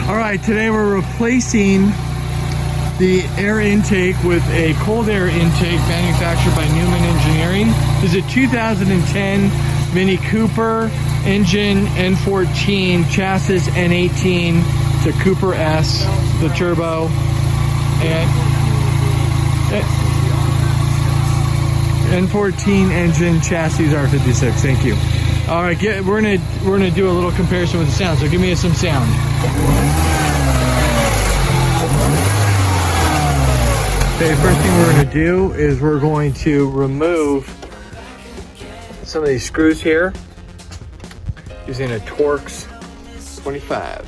All right, today we're replacing the air intake with a cold air intake manufactured by Newman Engineering. This is a 2010 Mini Cooper, engine N14, chassis N18, it's a Cooper S, the turbo, and N14 engine, chassis R56. Thank you. All right, we're gonna do a little comparison with the sound. So give me some sound. Okay, first thing we're going to do is we're going to remove some of these screws here using a Torx 25.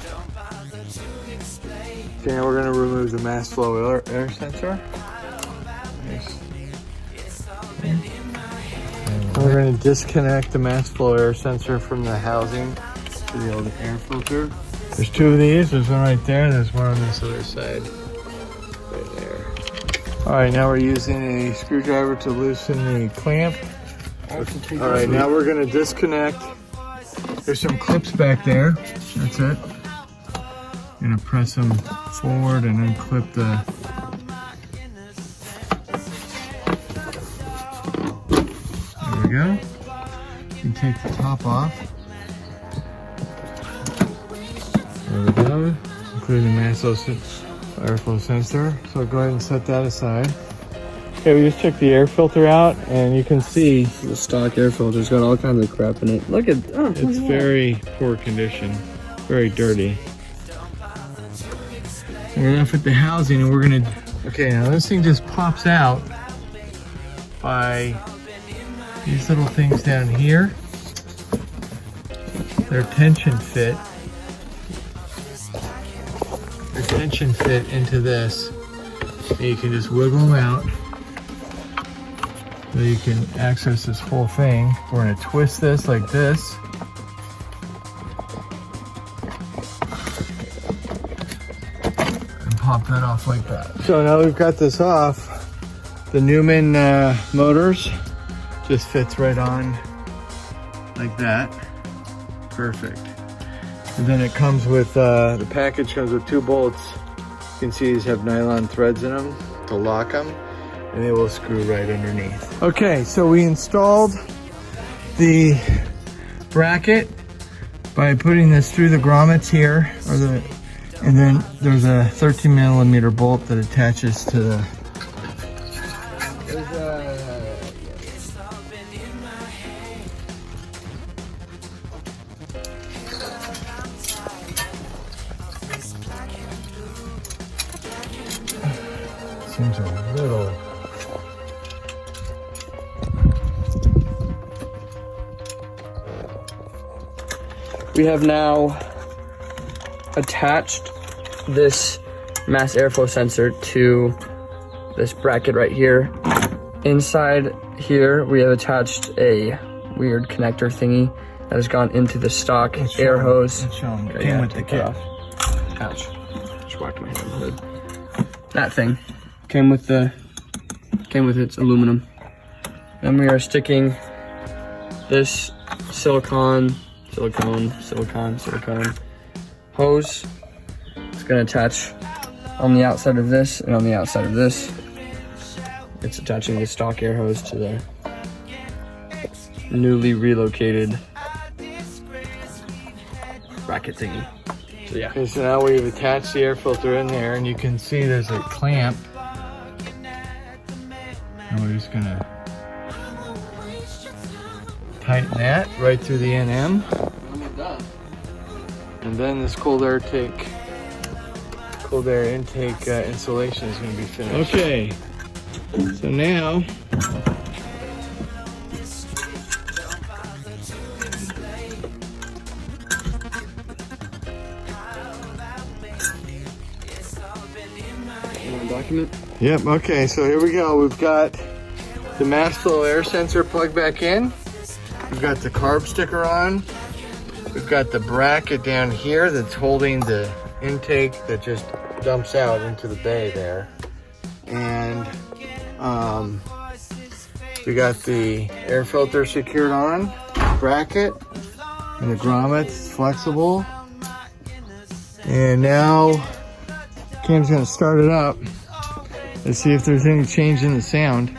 Okay, now we're going to remove the mass flow air sensor. Nice. And we're going to disconnect the mass flow air sensor from the housing to the old air filter. There's two of these. There's one right there. There's one on this other side. Right there. All right, now we're using a screwdriver to loosen the clamp. All right, now we're going to disconnect. There's some clips back there. That's it. I'm going to press them forward and then clip the... There we go. You can take the top off. There we go, including the mass airflow sensor. So go ahead and set that aside. Okay, we just took the air filter out, and you can see the stock air filter's got all kinds of crap in it. Look at it's very poor condition, very dirty. We're left with the housing, and we're gonna. Okay, now this thing just pops out by these little things down here. They're tension fit. Tension fit into this, and you can just wiggle them out so you can access this whole thing. We're going to twist this like this, and pop that off like that. So now we've got this off, the Newman motors just fits right on like that. Perfect. And then it comes with, the package comes with 2 bolts. You can see these have nylon threads in them to lock them, and they will screw right underneath. Okay, so we installed the bracket by putting this through the grommets here, and then there's a 13mm bolt that attaches to the, seems a little. We have now attached this mass airflow sensor to this bracket right here. Inside here, we have attached a weird connector thingy that has gone into the stock air hose. Came with the kit. Ouch. Just whacked my head on the hood. That thing came with its aluminum. Then we are sticking this silicone hose. It's gonna attach on the outside of this and on the outside of this. It's attaching the stock air hose to the newly relocated bracket thingy. So yeah. Okay, so now we've attached the air filter in there, and you can see there's a clamp. And we're just gonna tighten that right through the NM. And then this cold air intake installation is gonna be finished. Okay, so now document. Yep, okay, so here we go. We've got the mass flow air sensor plugged back in. We've got the carb sticker on. We've got the bracket down here that's holding the intake that just dumps out into the bay there. And we got the air filter secured on, bracket, and the grommet's flexible. And now Cam's gonna start it up. Let's see if there's any change in the sound.